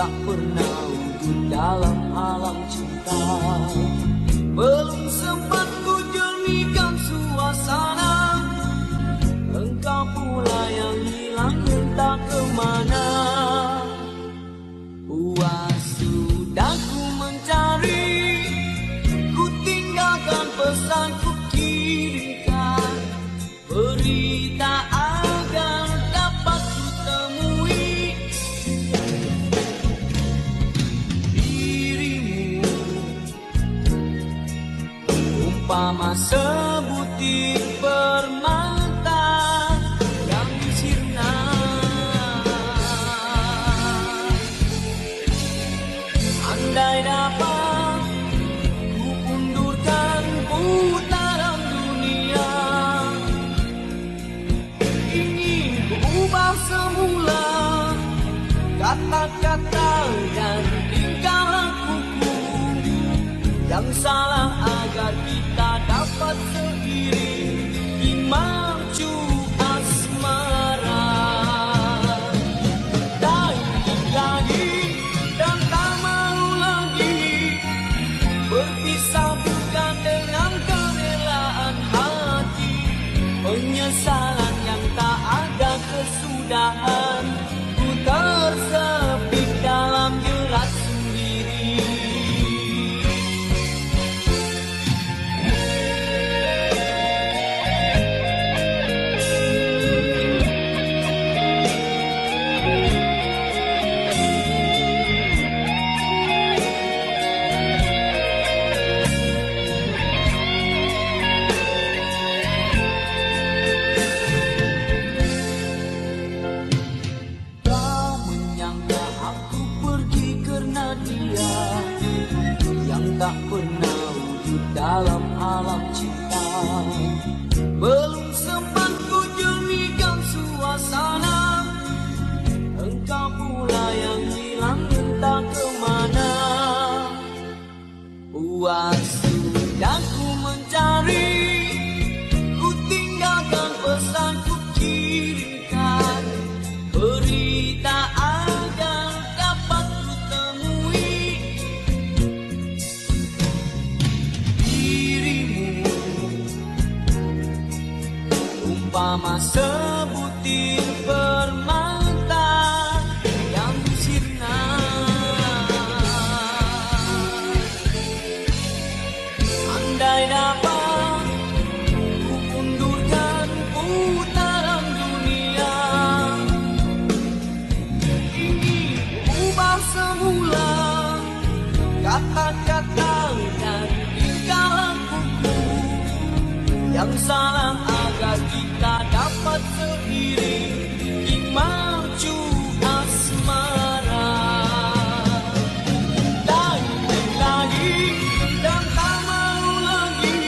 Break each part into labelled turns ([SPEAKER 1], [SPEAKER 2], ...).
[SPEAKER 1] tak pernah wujud dalam alam cinta. Belum sempat ku jernihkan suasana, engkau pula yang hilang entah kemana. Puas sudah ku mencari, ku tinggalkan pesan ku kirimkan, berita agar dapat ku temui dirimu. Umpama sebutir permata yang sirna, andai dapat ku undurkan putaran dunia, ingin ku ubah semula kata-kata dan tingkah lakuku yang salah, agar kita dapat seiring di mercu asmara. Tak ingin lagi dan tak mau lagi berpisah, bukan dengan kerelaan hati, penyesalan yang tak ada kesudahan. Ku tersepit dalam jerat sendiri. Kau menyangka aku pergi karena dia yang tak pernah wujud dalam alam cinta. Belum sempat ku jernihkan suasana, engkau pula yang hilang entah kemana. Puas sudah ku mencari, ku tinggalkan pesan ku kirimkan, berita agar dapat ku temui dirimu. Umpama sebutir permata yang sirna, andai dapat ku undurkan putaran dunia, ingin ubah semula kata-kata dan tingkah lakuku yang salah, agar kita dapat seiring di mercu asmara. Tak ingin lagi dan tak mau lagi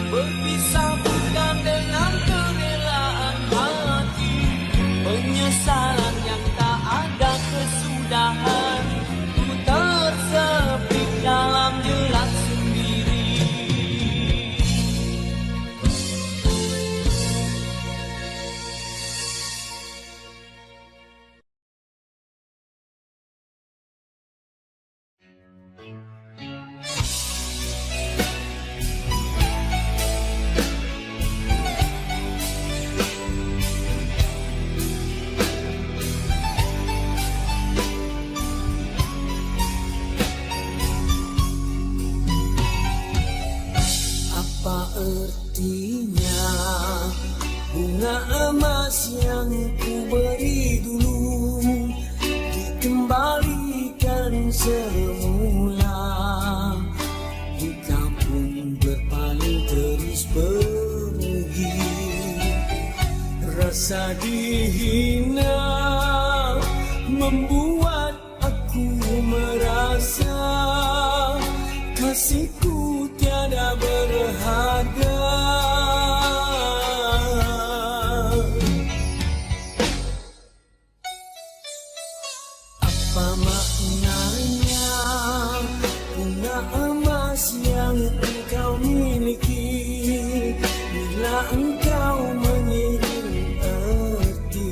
[SPEAKER 1] berpisah, bukan dengan kerelaan hati, penyesalan yang tak ada kesudahan. Ku tersepit dalam jerat sendiri. Apa artinya bunga emas yang ku beri dulu dikembalikan semula? Engkau pun berpaling terus pergi, rasa dihina membuat aku merasa kasihku tiada berharga. Apa maknanya bunga emas yang engkau miliki bila engkau mengirim erti?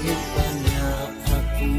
[SPEAKER 1] Rupanya aku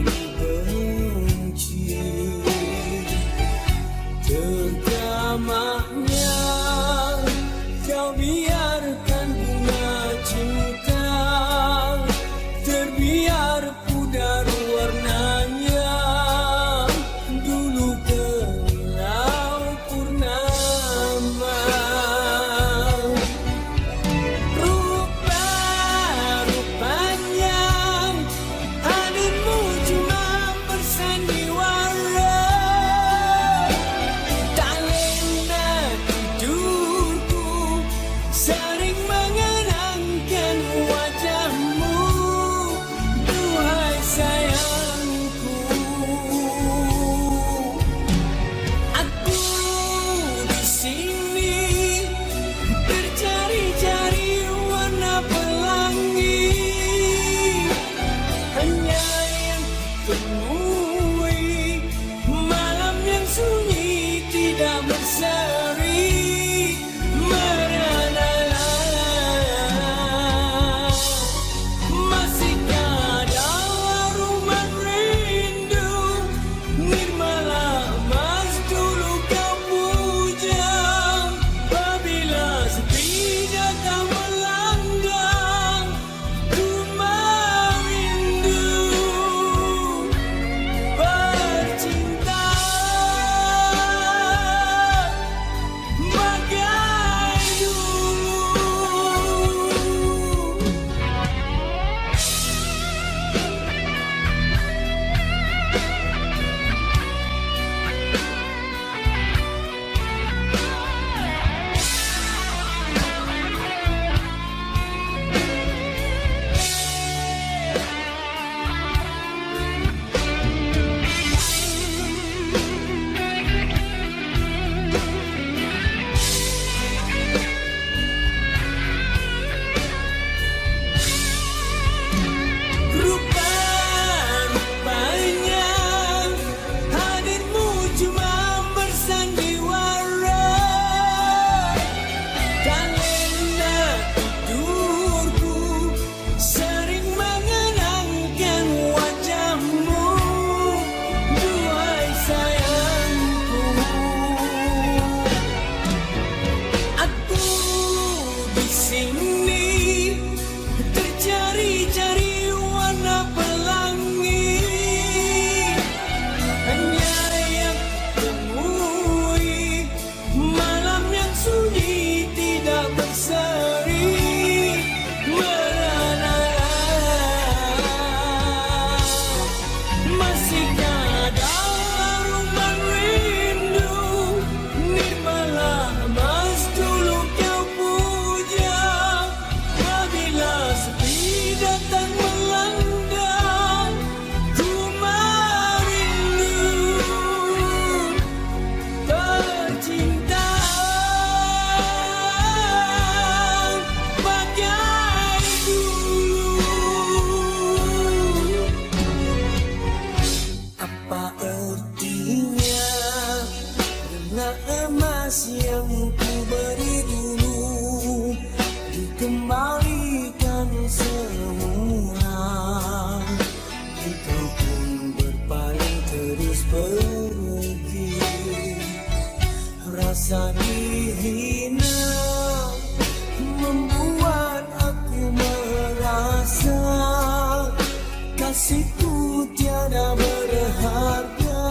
[SPEAKER 1] kasihku tiada berharga.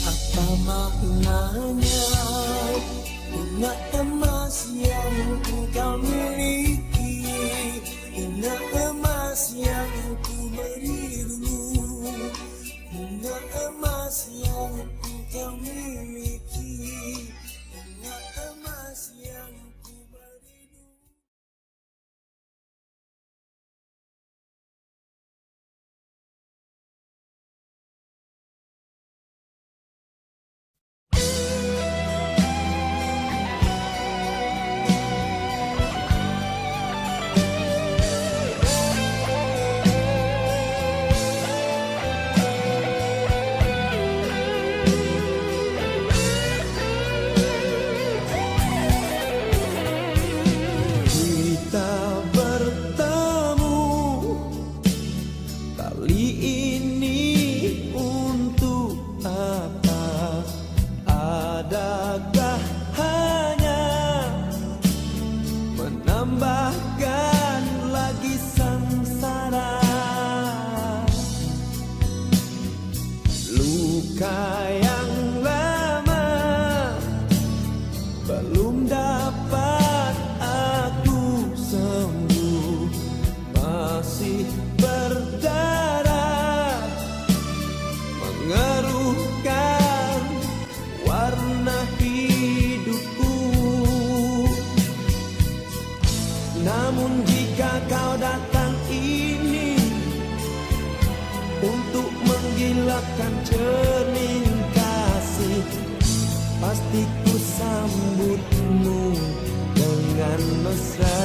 [SPEAKER 1] Apa maknanya bunga emas yang engkau miliki, bunga emas yang ku beri dulu, bunga emas yang engkau miliki, bunga emas yang ku beri dulu. Kita bertemu kali ini untuk apa? Adakah hanya menambahkan lagi sengsara? Luka yang lama belum dapat aku sembuh, masih berdarah, mengeruhkan warna hidupku. Namun jika kau datang ini untuk menggilakkan cermin kasih, pasti ku sambutmu dengan mesra.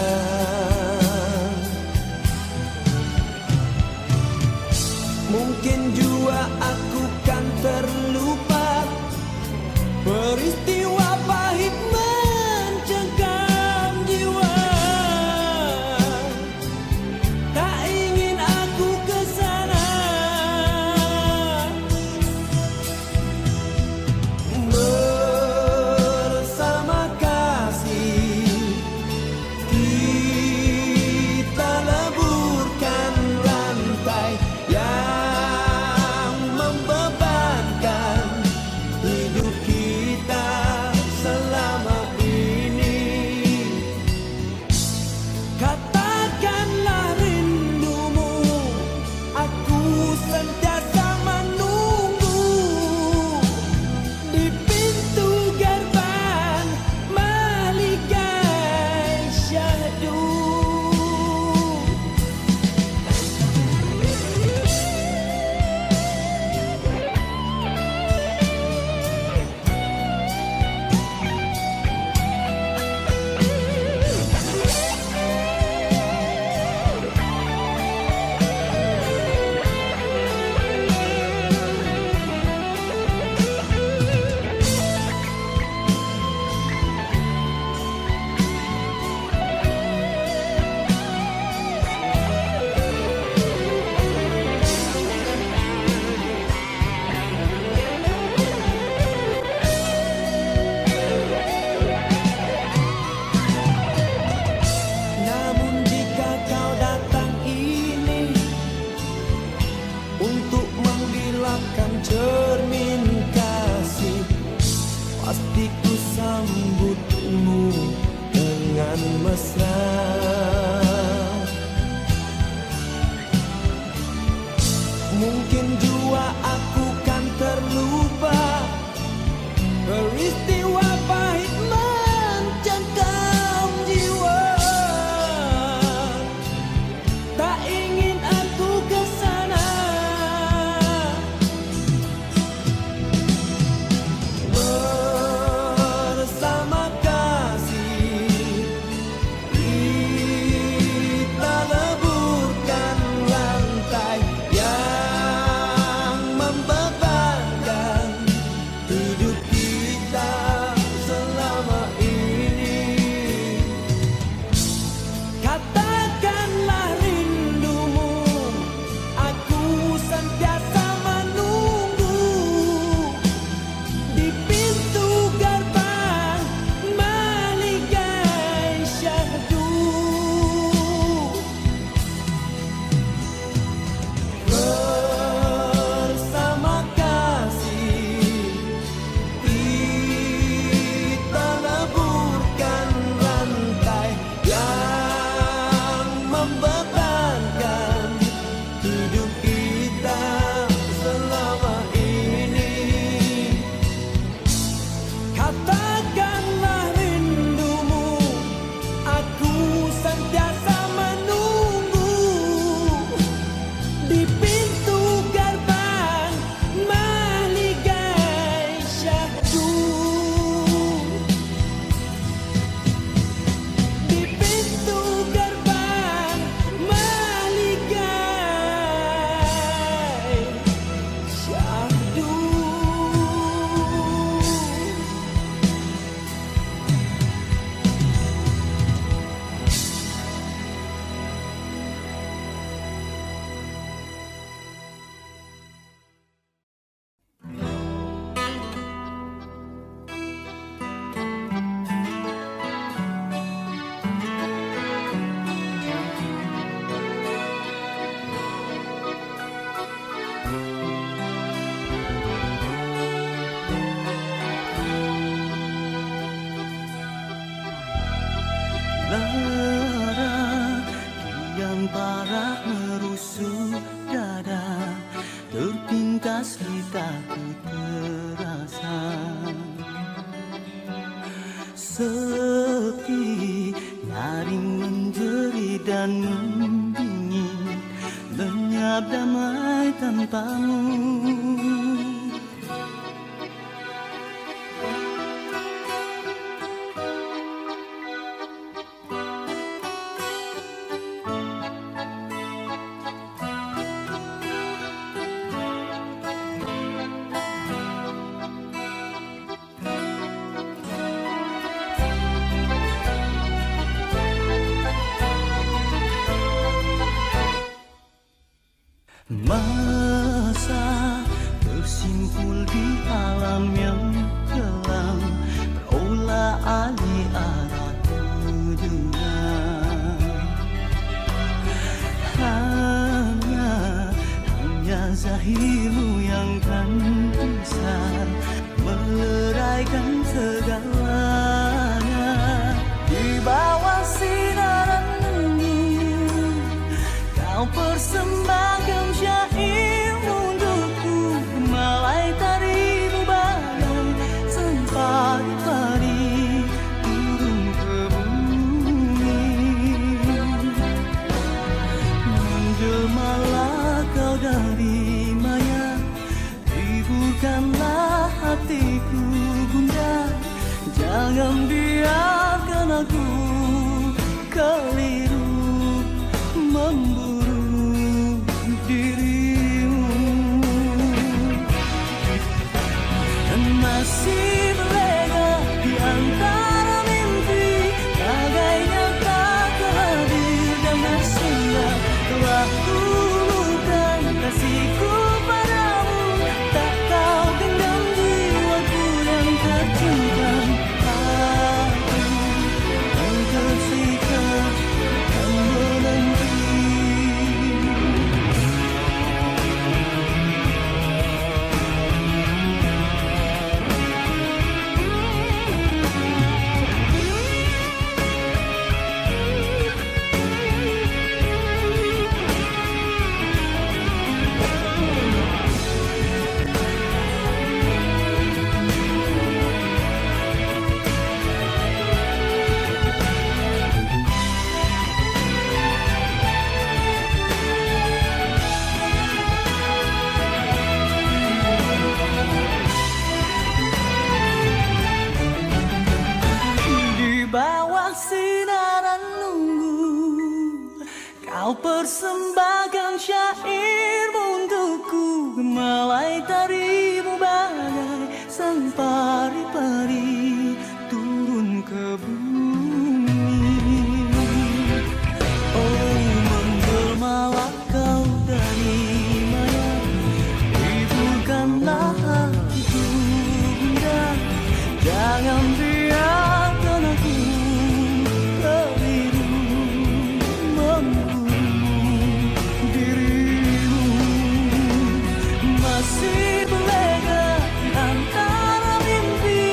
[SPEAKER 1] Mungkin jua aku kan terlupa, peristiwa pahit mencengkam jiwa. Tak ingin aku kesana, bersama kasih lara kian parah merusuk dada, terpintas litakku terasa. Sepi, nyaring menjerit dan membingit, lenyap damai tanpamu. Masa tersimpul di alam yang kelam, berulah alih arah tujuan. Hanya zahirmu yang kan bisa meleraikan segalanya. Di bawah sinaran mendung, kau persembahkan syair untukku, malai tarimu bagai sempari-pari turun ke bumi. Menjelmalah kau dari maya, hiburkanlah hatiku bunda, jangan biarkan aku keliru memburu dirimu. Dan masih berlega di antara mimpi, bagainya tak hadir dan bersinggah. Telah kulukan kasihku padamu, tak kau genggam jiwaku yang tercinta. Aku tersikat dan menanti. Di bawah sinaran nunggu, kau persembahkan syairmu untukku, malai tarimu bagai sang pari-pari turun ke bumi. Oh, menjelmalah kau dari maya, hiburkanlah hatiku bunda, jangan biarkan aku keliru memburu dirimu. Masih berlega antara mimpi,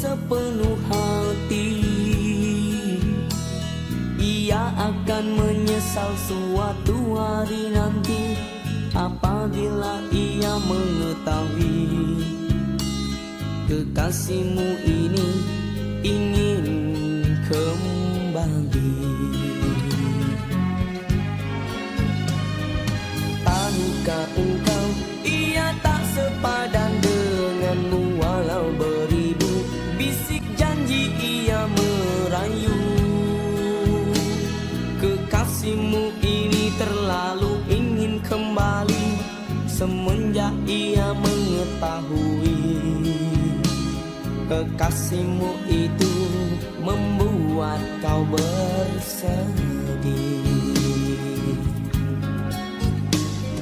[SPEAKER 2] sepenuh hati. Ia akan menyesal suatu hari nanti apabila ia mengetahui kekasihmu ini ingin kembali. Tahukah engkau, ia tak sepadan denganmu. Walau beribu bisik janji ia merayu, kekasihmu ini terlalu ingin kembali semenjak ia mengetahui kekasihmu itu membuat kau bersedih.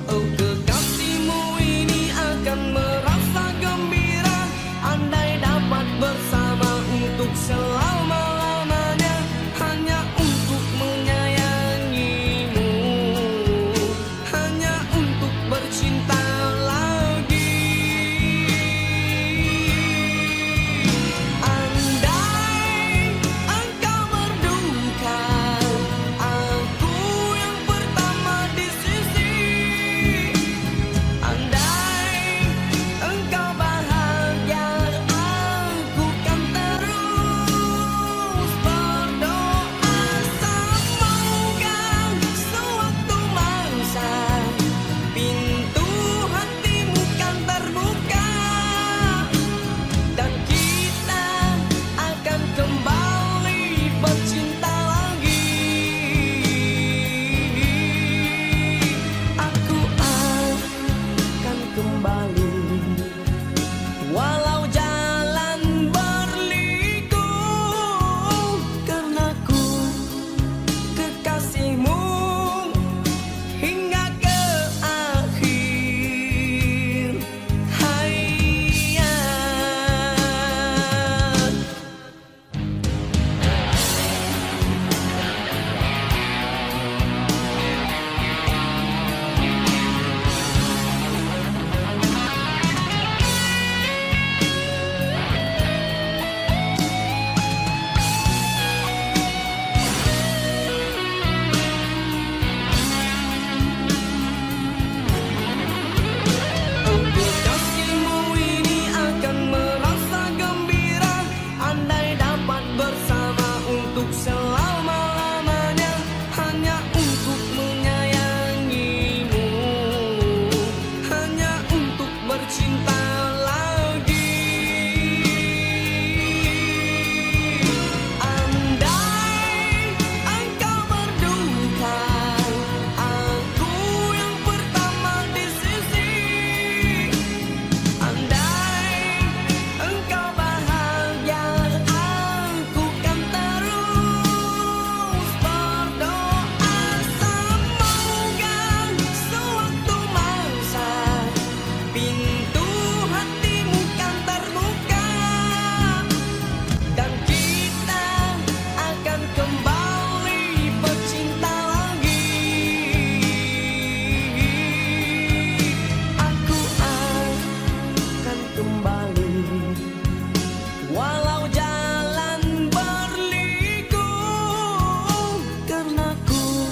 [SPEAKER 2] Oh, kekasihmu ini akan merasa gembira andai dapat bersama untuk selama-lamanya, hanya untuk menyayangimu, hanya untuk bercinta lagi. Andai engkau berduka, aku yang pertama di sisi. Andai engkau bahagia, aku kan terus berdoa. Semoga suatu masa pintu hatimu kan terbuka dan kita akan kembali bercinta lagi. Aku akan kembali walau jalan berliku, karena ku kekasihmu hingga ke akhir hayat. Kekasihmu ini akan merasa gembira andai dapat bersama untuk selama-lamanya, hanya untuk menyayangimu, hanya untuk bercinta lagi. Andai engkau berduka, aku yang pertama di sisi. Andai engkau bahagia, aku kan terus berdoa. Semoga suatu masa pintu hatimu kan terbuka dan kita akan kembali bercinta lagi. Aku akan kembali walau jalan berliku, karena ku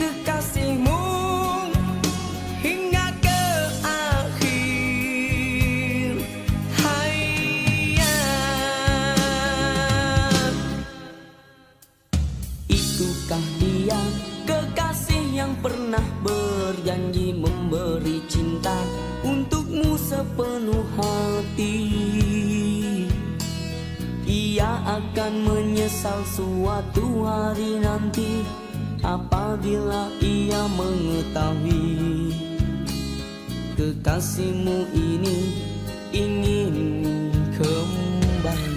[SPEAKER 2] kekasihmu hingga ke akhir hayat. Itukah dia kekasih yang pernah berjanji memberi cinta untukmu sepenuh hati? Ia akan menyesal suatu hari nanti apabila ia mengetahui kekasihmu ini ingin kembali.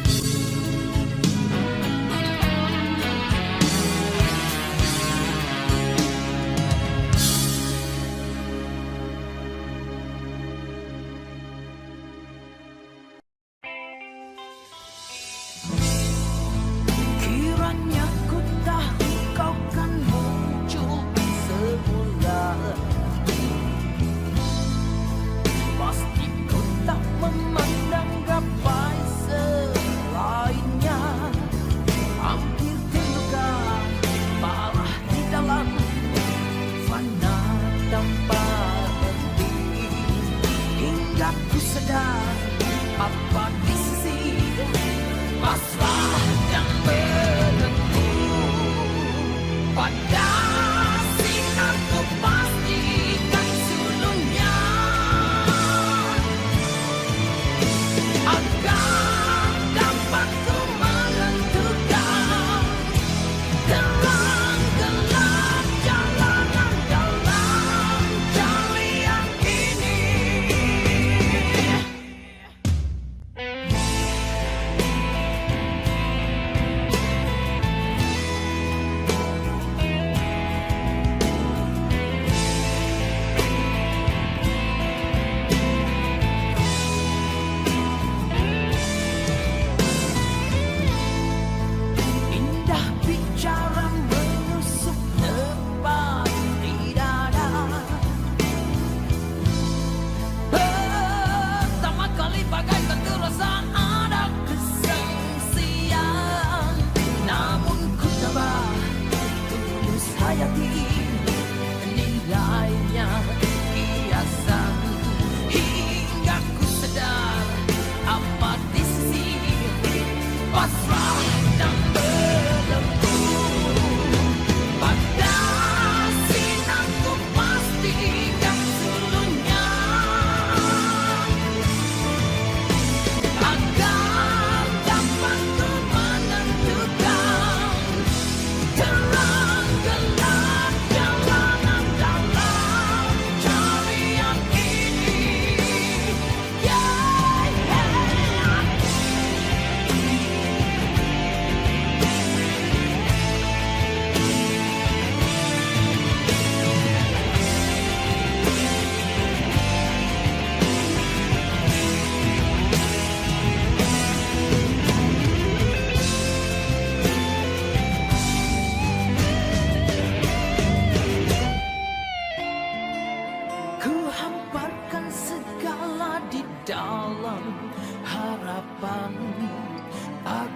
[SPEAKER 1] Kiranya ku tahu kau kan muncul semula, pasti ku tak memandang gapai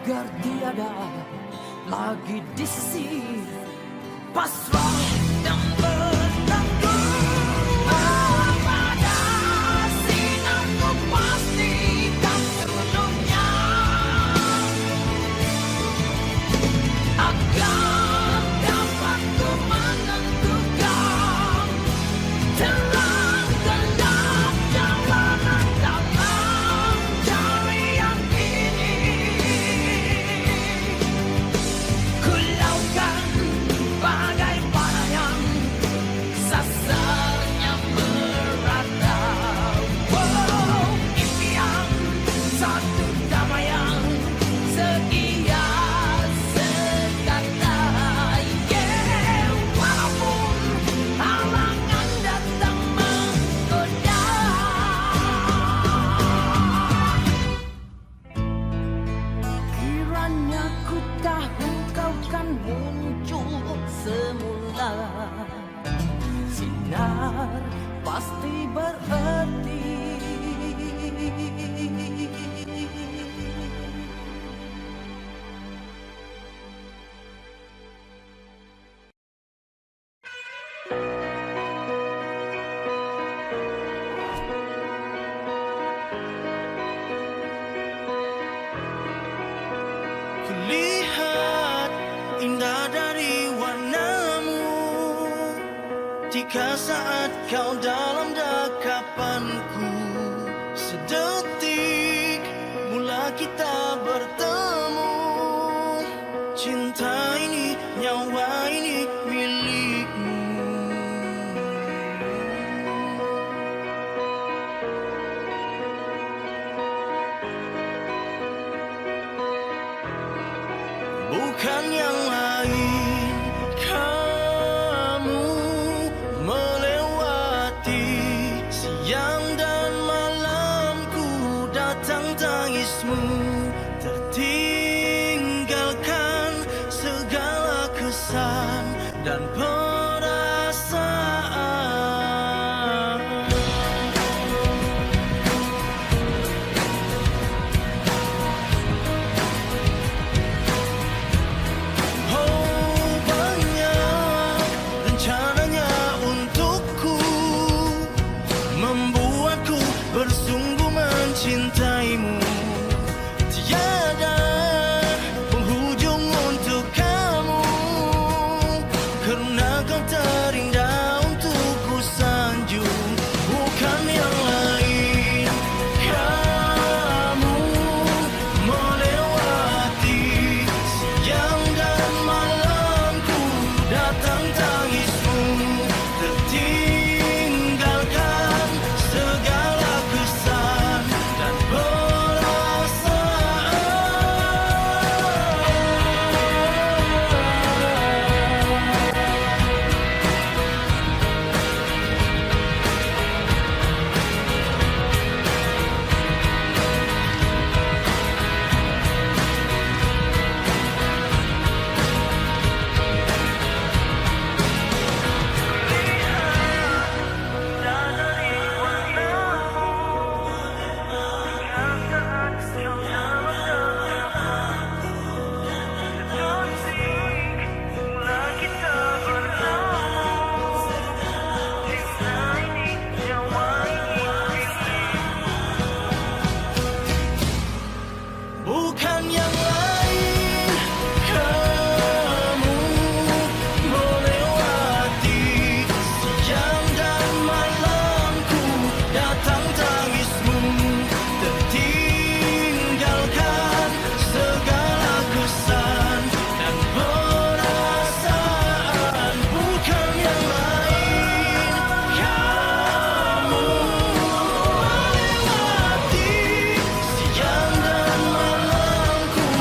[SPEAKER 2] agar tiada lagi di sisi pasrah dan bertanggung pada sinarku pastikan seluruhnya agar dapat ku menentukan terang gelap jalanan dalam carian ini. Ku laukan bagai panah yang sasarnya merata. Wow, impian satu damai yang setia sekata. Yeah, walaupun halangan datang menggoda. Kiranya ku tahu kau kan muncul semula. Sinar pasti berarti.
[SPEAKER 1] Kulihat indah dari warnamu jika saat kau dalam dekapanku. Sedetik mula kita bertemu. Cinta ini, nyawa ini milikmu. Bukan yang lain, kamu melewati siang dan malamku, datang tangismu, tertinggalkan segala kesan dan perasaan. Oh, banyak rencananya untukku, membuatku bersungguh mencintaimu. Tiada penghujung untuk kamu, karena kau terindah untukku sanjung. Bukan yang lain, kamu melewati siang dan malamku, datang tangismu, tertinggalkan segala kesan dan perasaan. Bukan yang lain, kamu melewati siang dan malamku, datang tangismu, tertinggalkan segala kesan dan perasaan. Bukan yang lain, kamu melewati siang dan malamku,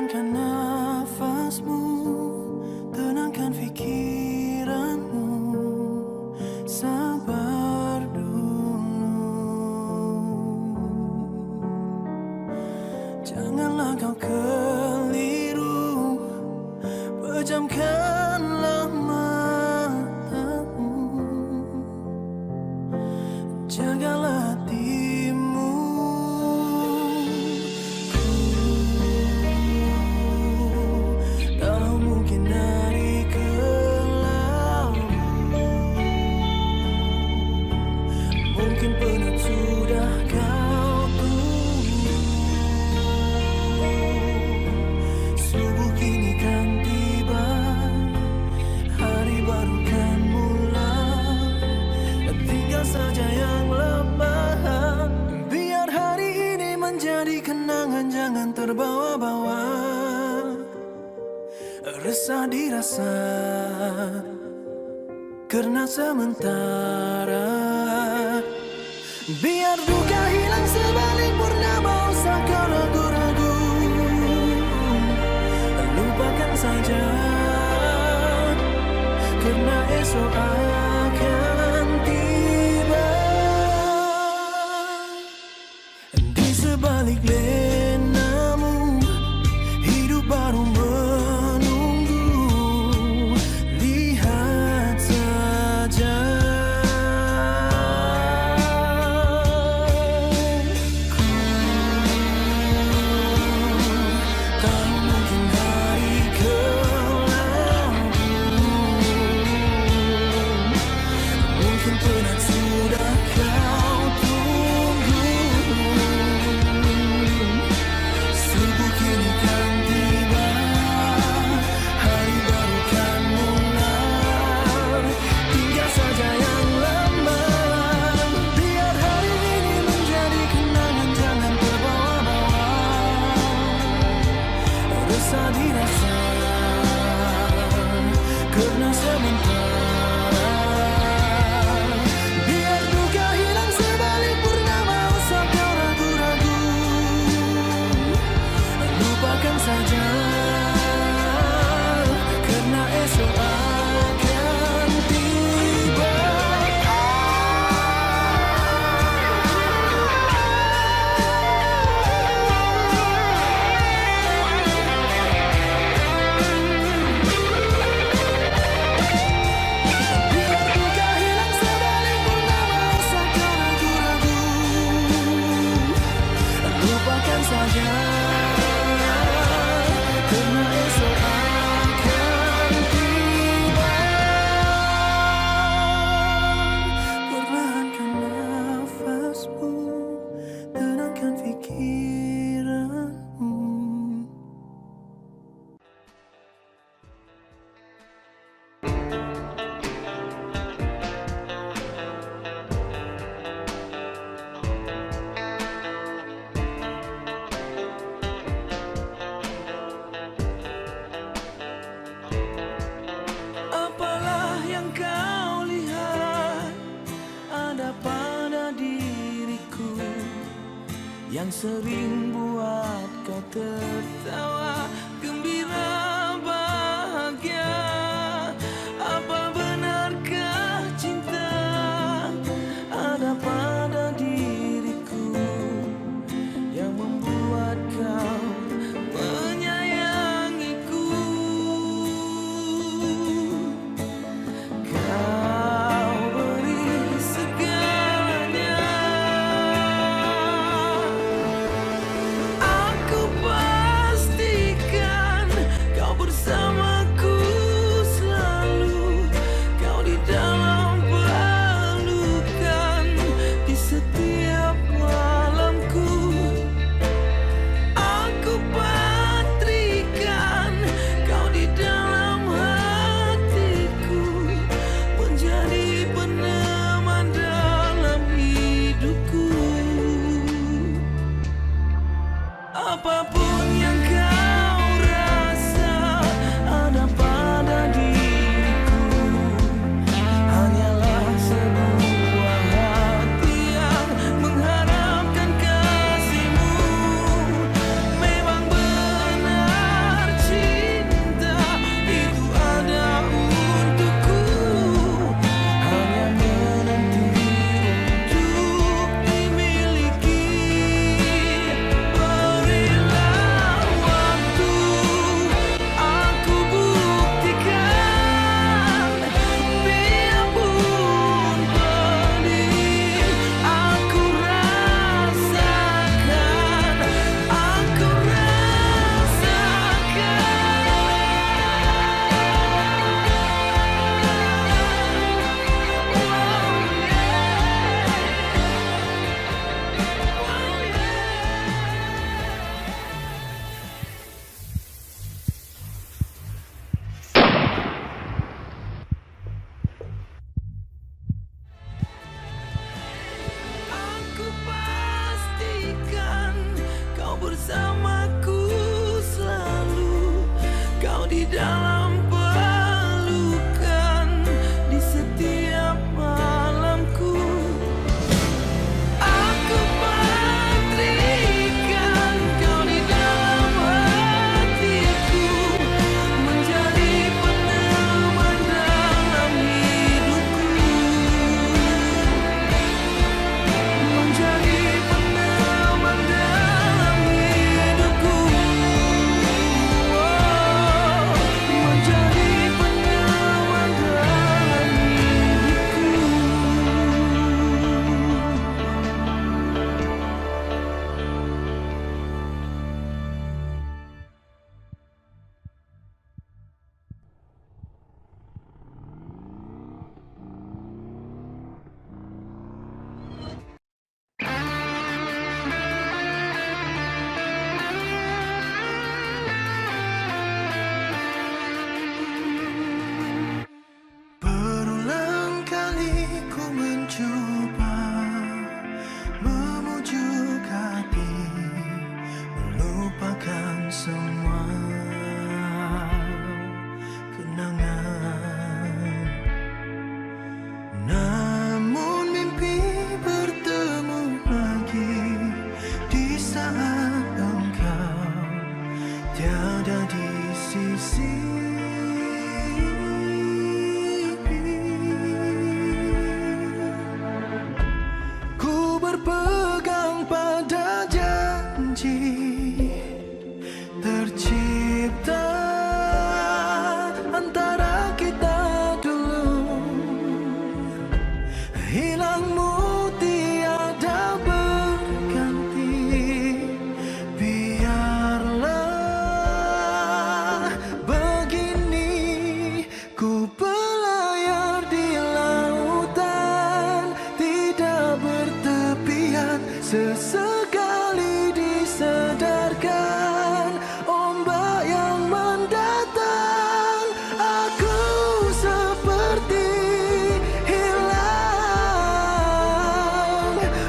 [SPEAKER 3] Perlahankan nafasmu, tenangkan pikiranmu, sabar dulu. Janganlah kau keliru, pejamkanlah matamu, jagalah hatimu. Kalau mungkin hari kelam, mungkin penat sudah kau tunggu. Subuh kini kan tiba, hari baru kan mulai. Tinggal saja yang lemah. Biar hari ini menjadi kenangan, jangan terbawa-bawa. Resah dirasa karena sementara. Biar duka hilang sebalik purnama, usah kau ragu-ragu. Lupakan saja, karena esok akan tiba. Di sebalik lenamu, hidup baru menunggu. Lihat saja. Tak mungkin hari kelam, mungkin penat sudah kau tunggu. Subuh kini kan tiba, hari baru kan mulai. Tinggal saja yang lemah. Biar hari ini menjadi kenangan, jangan terbawa-bawa. Resah dirasa karena sementara. Biar duka hilang sebalik purnama, usah kau ragu-ragu. Lupakan saja, karena esok akan tiba. Biar duka hilang sebalik purnama, usah kau ragu-ragu. Lupakan saja, karena esok akan tiba. Perlahankan nafasmu, tenangkan pikiranmu. Apalah yang kau lihat ada pada diriku, yang sering buat kau tertawa, gembira, bahagia. Apa benarkah cinta ada pada diriku, yang membuat kau menyayangiku? Kau beri segalanya, aku pastikan bersamaku selalu. Kau di dalam pelukan di setiap malamku. Aku patrikan kau di dalam hatiku, menjadi peneman dalam hidupku, menjadi peneman dalam hidupku, menjadi peneman dalam berulang kali ku mencoba memujuk hati, melupakan semua kenangan. Namun mimpi bertemu lagi di saat engkau tiada di sisi. Ku berpegang pada janji tercipta antara kita dulu. Hilangmu tiada berganti, biarlah begini. Ku belayar di lautan, tidak bertepian. Sesekali disadarkan ombak yang mendatang. Aku seperti hilang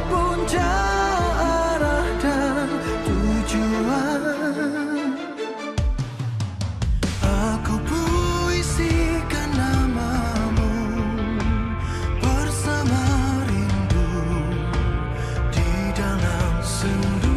[SPEAKER 3] puncak arah dan tujuan. Aku puisikan namamu bersama rindu di dalam sendu.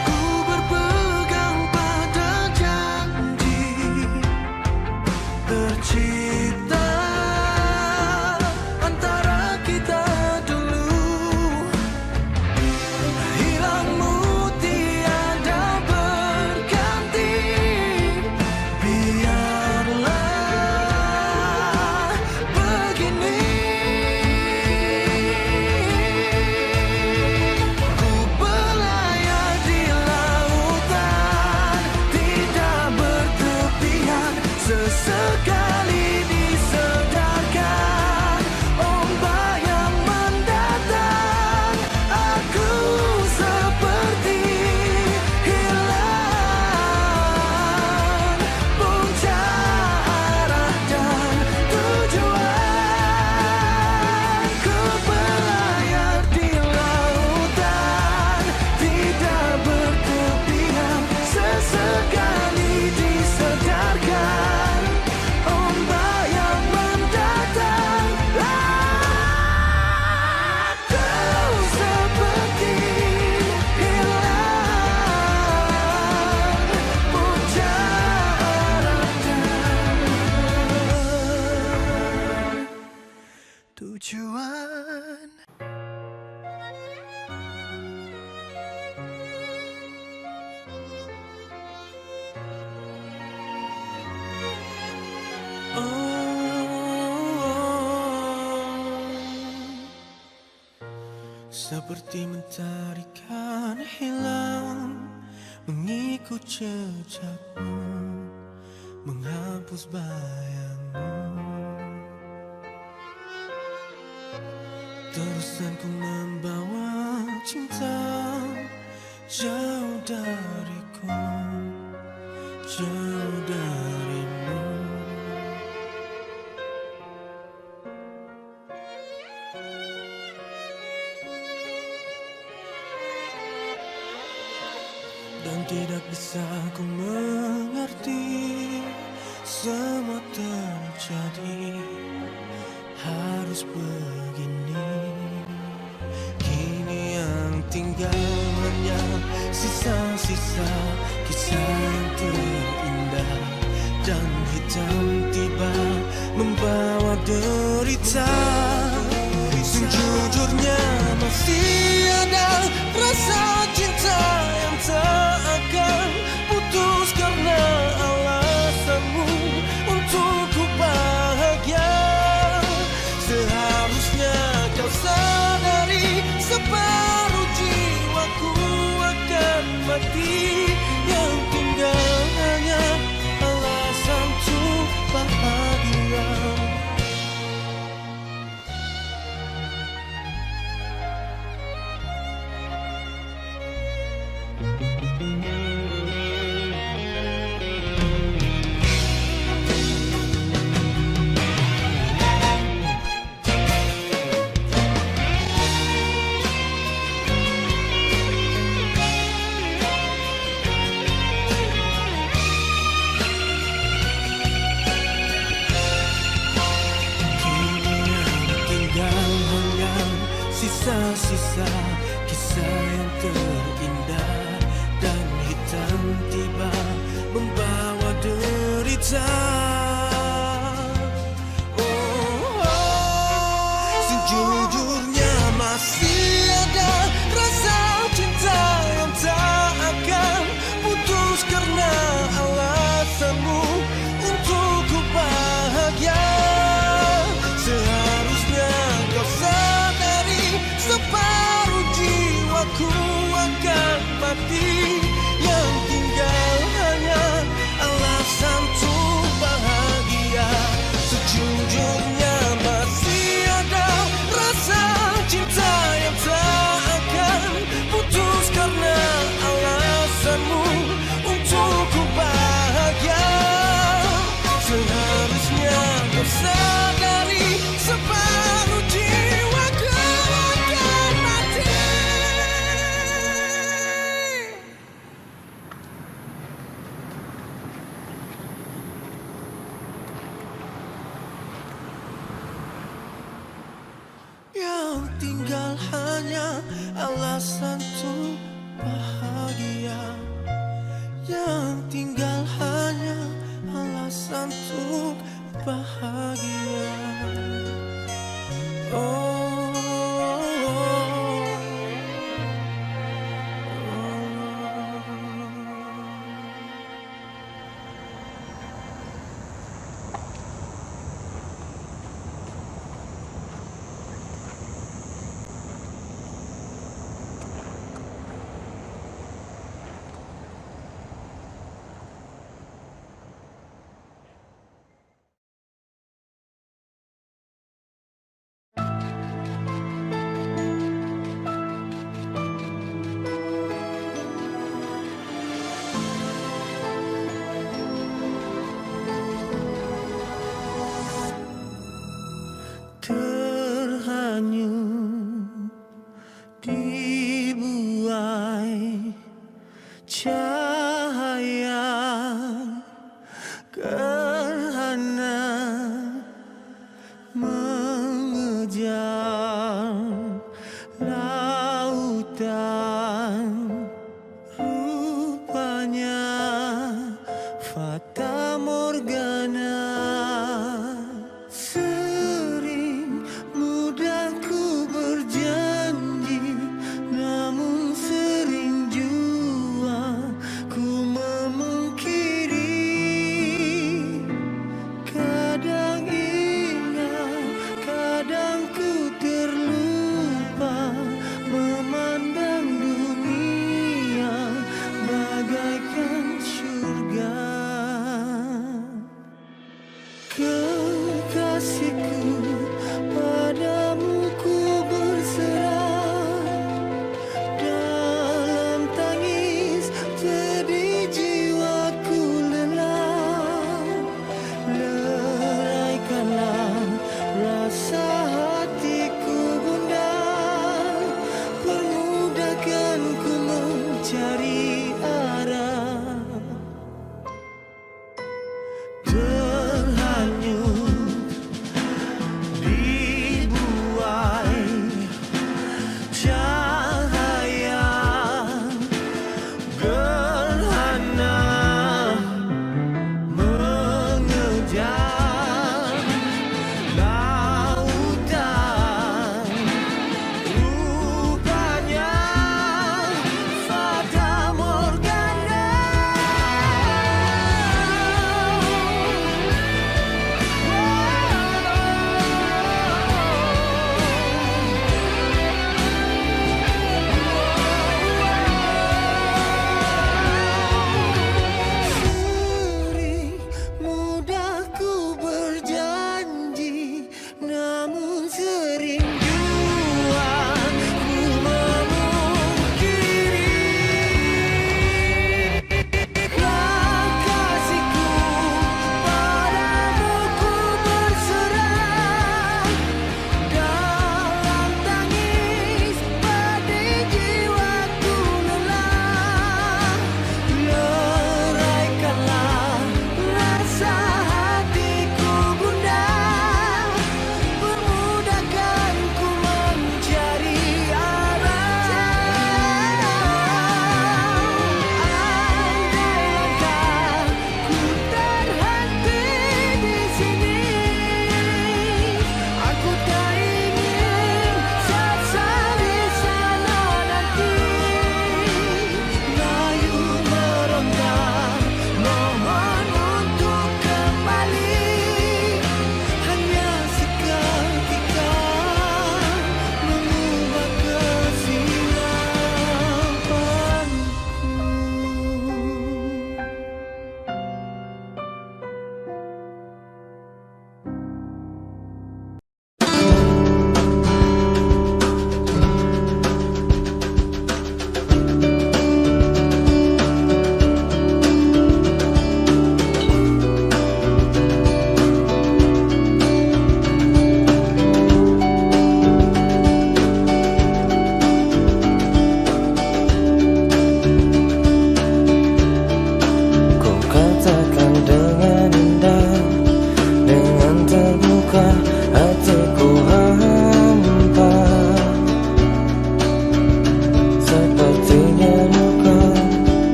[SPEAKER 3] Ku berpegang pada janji tercipta antara kita dulu. Hilangmu tiada berganti, biarlah begini. Ku belayar di lautan, tidak bertepian. Sesekali disadarkan ombak yang mendatang. Aku seperti hilang puncak arah dan tujuan. Ku belayar di lautan, tidak bertepian. Sesekali disadarkan ombak yang mendatang. Aku seperti hilang puncak arah dan tujuan. Seperti mentari kan hilang mengikut jejakmu, menghapus bayangmu. Terusan ku membawa cinta jauh dariku, jauh darimu. Dan tidak bisa ku mengerti, semua terjadi harus begini. Kini yang tinggal hanya sisa-sisa kisah yang terindah, dan hitam tiba membawa derita. Sejujurnya masih ada rasa cinta yang tak akan putus karena alasanmu untuk ku bahagia. Seharusnya kau sadari separuh jiwaku akan mati. Yang tinggal hanya alasan untuk bahagia. Sisa-sisa kisah yang terindah, dan hitam tiba membawa derita. Sejujurnya masih ada rasa cinta yang tak akan putus karena alasanmu untuk ku bahagia. Seharusnya kau sadari separuh jiwaku akan mati. Yang tinggal hanya alasan untuk bahagia. Sejujurnya masih ada rasa cinta yang tak akan putus karena alasanmu untuk ku bahagia. Seharusnya kau sadari separuh jiwaku akan mati. Yang tinggal hanya alasan untuk bahagia. Yang tinggal hanya alasan untuk bahagia.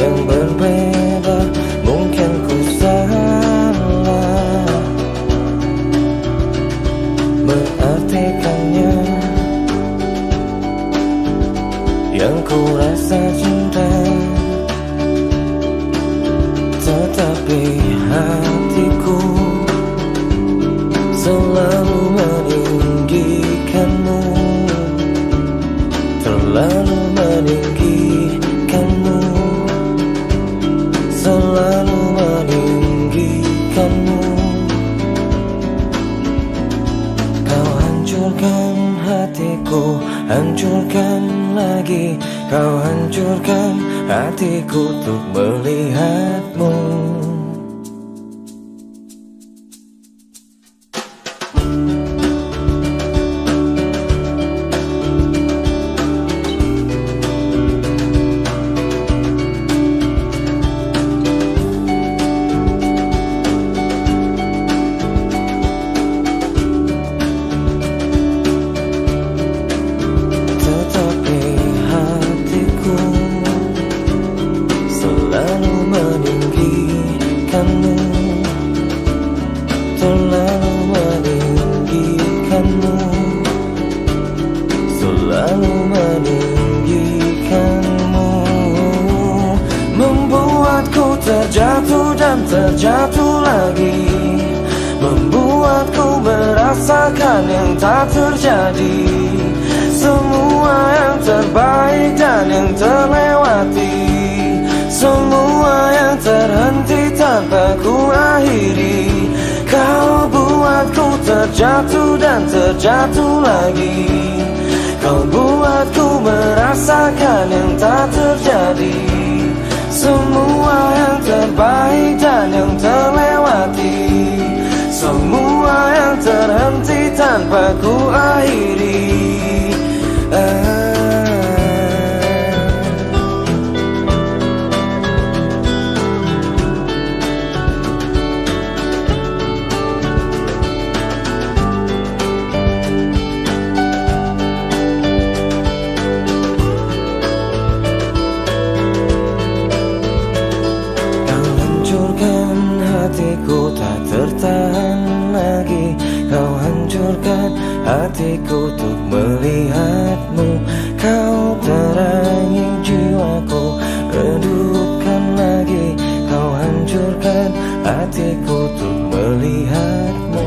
[SPEAKER 3] yang berbeda. Mungkin ku salah mengartikannya. Yang ku rasa cinta, tetapi hatiku selalu meninggikanmu, terlalu meninggikanmu, selalu meninggikanmu. Kau hancurkan hatiku, hancurkan lagi. Kau hancurkan hatiku untuk melihatmu. Selalu meninggikanmu, membuatku terjatuh dan terjatuh lagi, membuatku merasakan yang tak terjadi. Semua yang terbaik dan yang terlewati, semua yang terhenti tanpa ku akhiri. Kau buatku terjatuh dan terjatuh lagi, kau buatku merasakan yang tak terjadi. Semua yang terbaik dan yang terlewati, semua yang terhenti tanpa ku akhiri. Hatiku tak tertahan lagi, kau hancurkan hatiku untuk melihatmu. Kau terangi jiwaku, redupkan lagi. Kau hancurkan hatiku untuk melihatmu.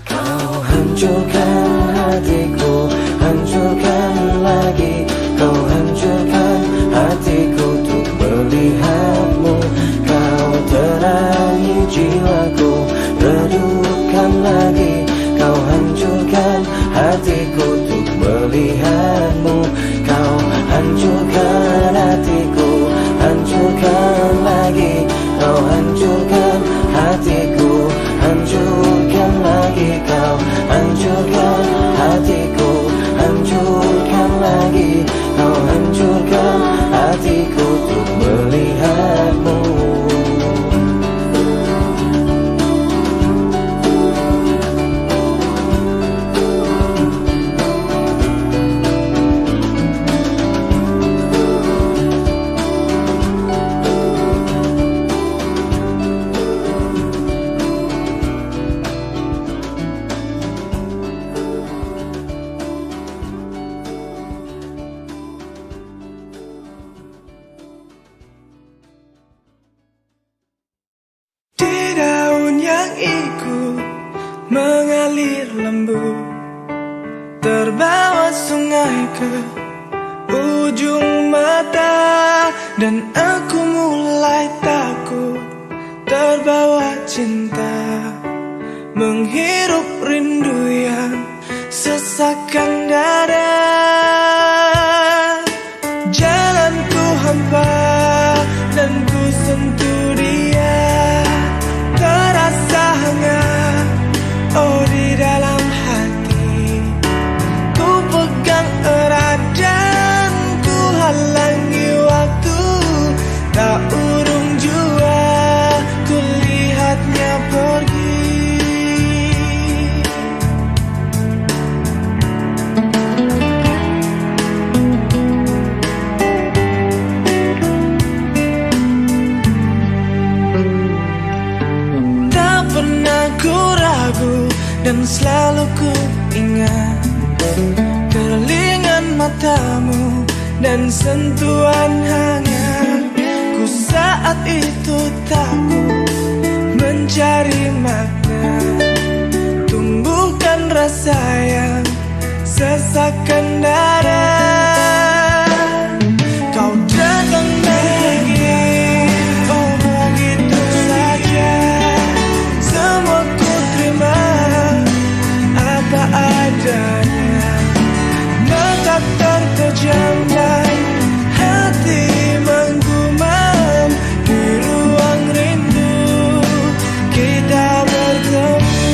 [SPEAKER 3] Kau hancurkan hatiku, hancurkan lagi. Kau hancurkan hatiku untuk melihatmu. Kau terangi jiwaku, redupkan lagi. Kau hancurkan hatiku untuk melihatmu. Kau hancurkan hatiku, hancurkan lagi. Kau hancurkan hatiku, hancurkan lagi. Kau hancurkan hatiku, hancurkan lagi. Kau hancurkan hatiku untuk melihatmu.
[SPEAKER 4] Mengalir lembut, terbawa sungai ke ujung mata, dan aku mulai takut terbawa cinta, menghirup rindu yang sesakkan dada. Jalanku hampa dan ku sentuh dia, terasa hangat. Oh, di dalam hati ku pegang erat dan ku halangi waktu. Tak urung jua ku lihatnya pergi. matamu dan sentuhan hangat. Ku saat itu takut mencari makna, tumbuhkan rasa yang sesakkan dada. Kau datang lagi, oh begitu saja. Semua ku terima apa adanya. Mata terpejam dan hati menggumam. Di ruang rindu kita bertemu.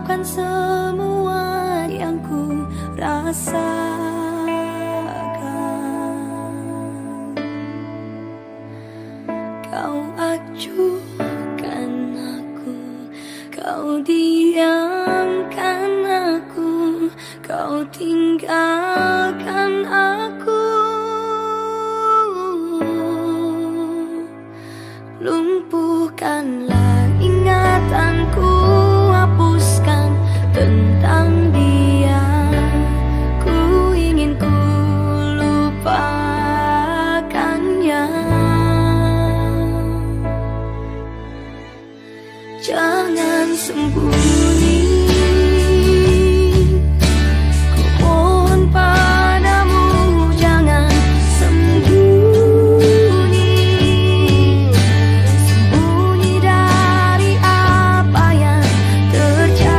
[SPEAKER 2] ungkapkan semua yang ku rasakan. Kau acuhkan aku, kau diamkan aku, kau tinggalkan aku. Lumpuhkanlah ingatanku, hapuskan tentang dia. Ku ingin ku lupakannya. Jangan sembunyi, ku mohon padamu, jangan sembunyi. Sembunyi dari apa yang terjadi.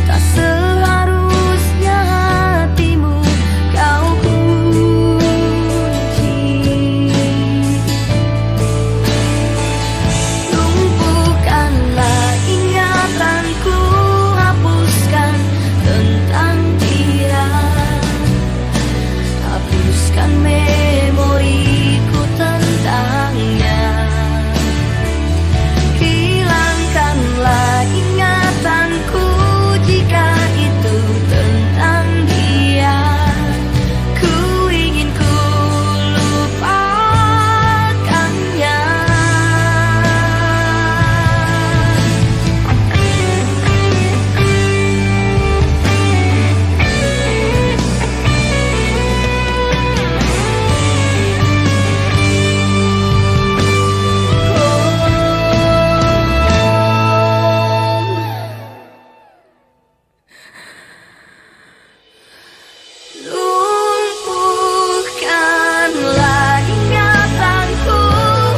[SPEAKER 2] Tak seharusnya hatimu kau kunci. Lumpuhkanlah ingatanku, hapuskan tentang dia. Hapuskan memoriku tentangnya. Hilangkanlah ingatanku jika itu tentang dia. Ku ingin ku lupakannya. Lumpuhkanlah ingatanku,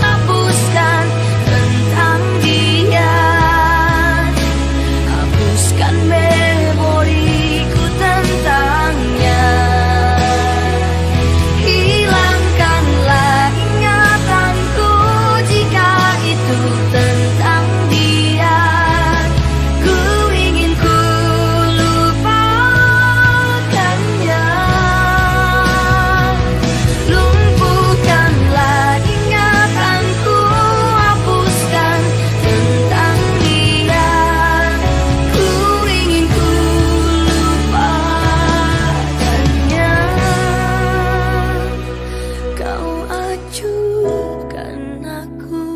[SPEAKER 2] hapuskan tentang dia. Hapuskan memoriku tentangnya. Hilangkanlah ingatanku jika itu tentang dia. Ku ingin ku lupakannya. Lumpuhkanlah ingatanku, hapuskan tentang dia. Ku ingin ku lupakannya. Kau acuhkan aku,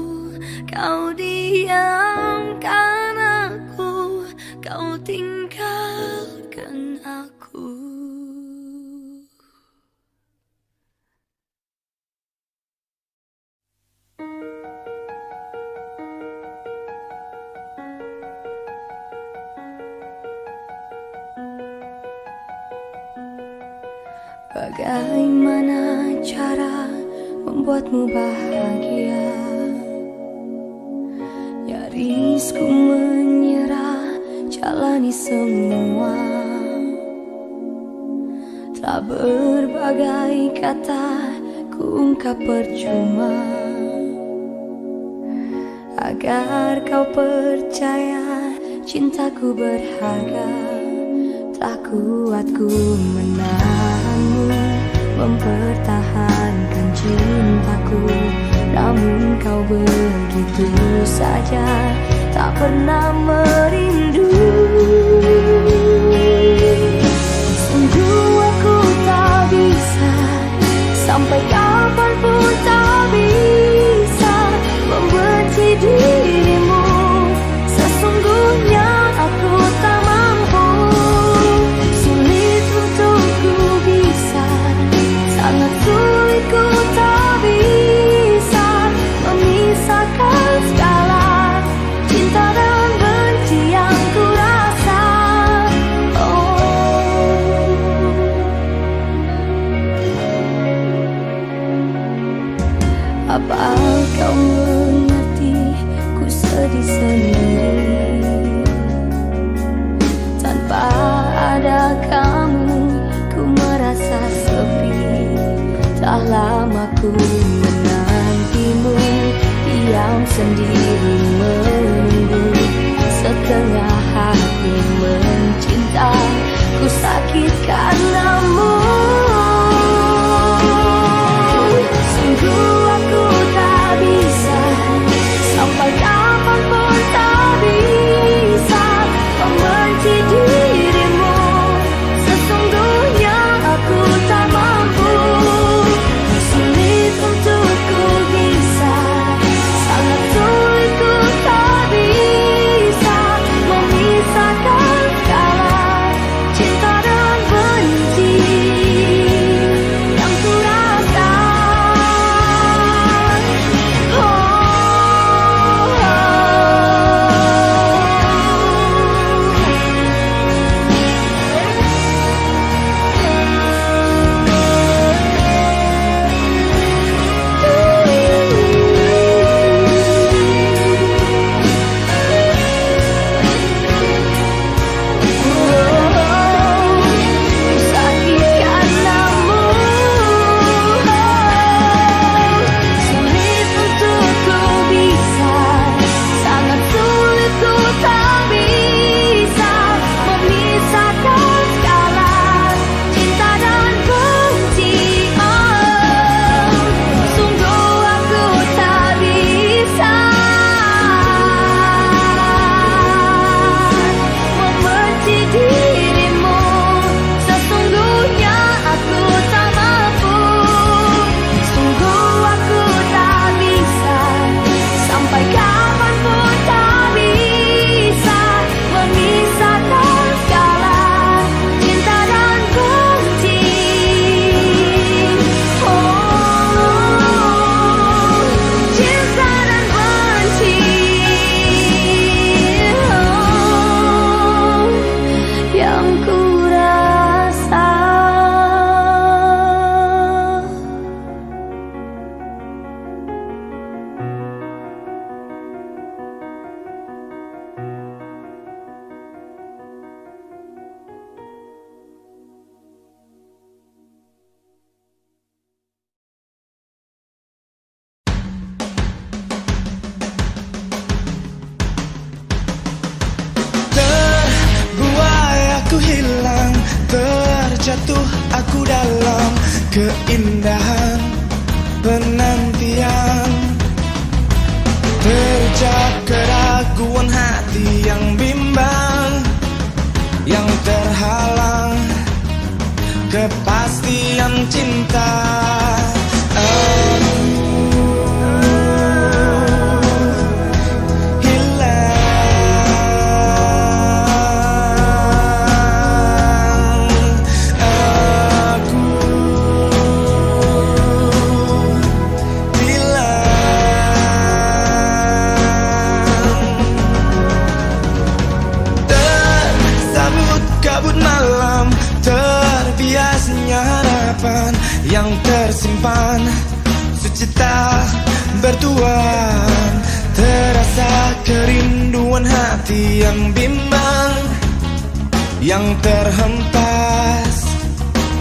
[SPEAKER 2] kau diamkan aku, kau tinggalkan aku. Bagaimana cara membuatmu bahagia? Nyaris ku menyerah, jalani semua. Tak berbagai kata ku ungkap percuma. Agar kau percaya cintaku berharga. Tak kuat ku menahanmu, mempertahankan cintaku. Namun kau begitu saja, tak pernah merindu. Sungguh aku tak bisa, sampai kapanpun tak bisa membenci dirimu. Sesungguhnya aku tak mampu. Sulit untukku bisa, sangat sulit ku tak bisa memisahkan segala cinta dan benci yang ku rasa. Apa kau mengerti, ku sedih sendiri. Tanpa ada kamu, ku merasa sepi. Tak lama ku menantimu, diam sendiri menunggu. setengah hati mencinta, ku sakit karenamu. Sungguh aku tak bisa, sampai kapanpun tak bisa membenci dirimu. Sesungguhnya aku tak mampu, sulit untuk ku bisa, sangat sulit ku tak bisa memisahkan segala cinta dan benci yang ku rasakan. Sakit karenamu, sulit untuk ku bisa, sangat sulit ku tak bisa memisahkan segala cinta dan benci. Sungguh aku tak bisa membenci dirimu. Sesungguhnya aku tak mampu, sungguh aku tak bisa, sampai kapanpun tak bisa memisahkan segala cinta dan benci. Cinta dan benci yang ku rasa.
[SPEAKER 4] Terbuai aku hilang, terjatuh aku dalam keindahan penantian. Terjak keraguan hati yang bimbang, yang terhalang kepastian cinta. Kabut malam, terbiasnya harapan yang tersimpan, sucita bertuan. Terasa kerinduan hati yang bimbang, yang terhempas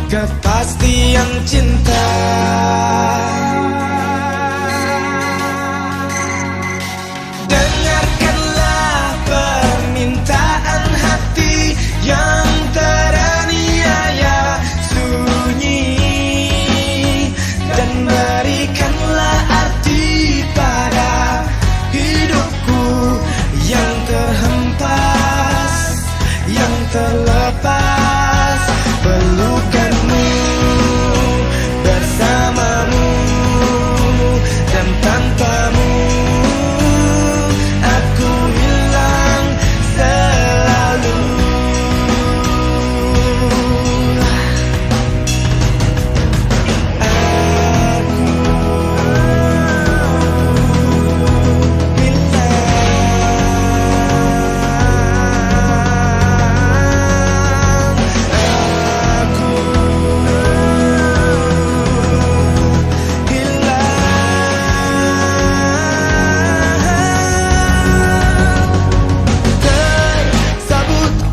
[SPEAKER 4] kepastian cinta. Dengarkanlah permintaan hati yang teraniaya sunyi, dan berikanlah arti pada hidupku yang terhempas, yang terlepas. Pelukanmu bersamamu, dan tanpamu aku hilang selalu.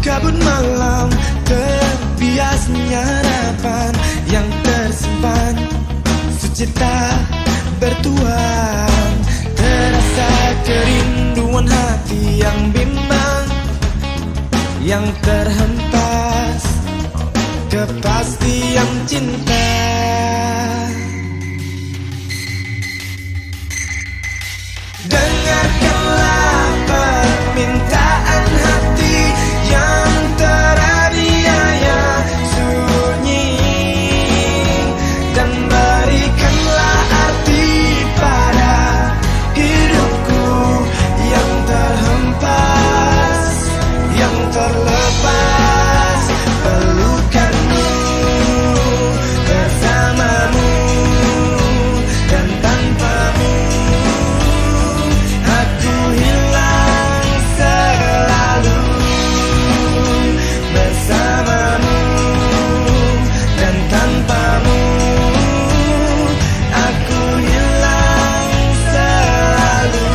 [SPEAKER 4] Kabut malam, terbiasnya harapan yang tersimpan, sucita bertuan. Terasa kerinduan hati yang bimbang, yang terhempas, kepastian cinta. Dengarkanlah permintaan hati yang teraniaya sunyi, dan berikanlah arti pada hidupku yang terhempas, yang terlepas. Pelukanmu bersamamu, dan tanpamu aku hilang selalu. Bersamamu dan tanpamu aku hilang selalu.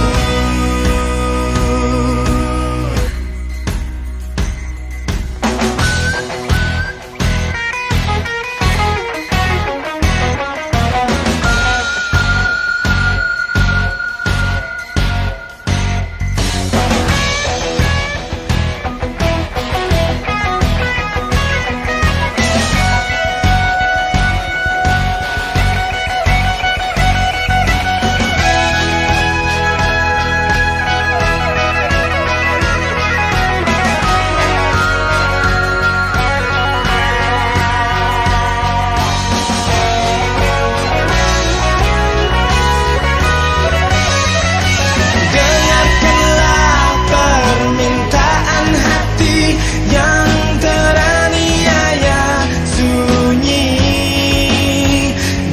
[SPEAKER 4] Dengarkanlah permintaan hati yang teraniaya sunyi,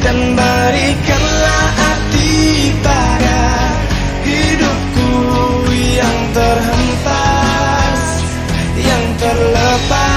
[SPEAKER 4] dan berikanlah arti pada hidupku yang terhempas, yang terlepas.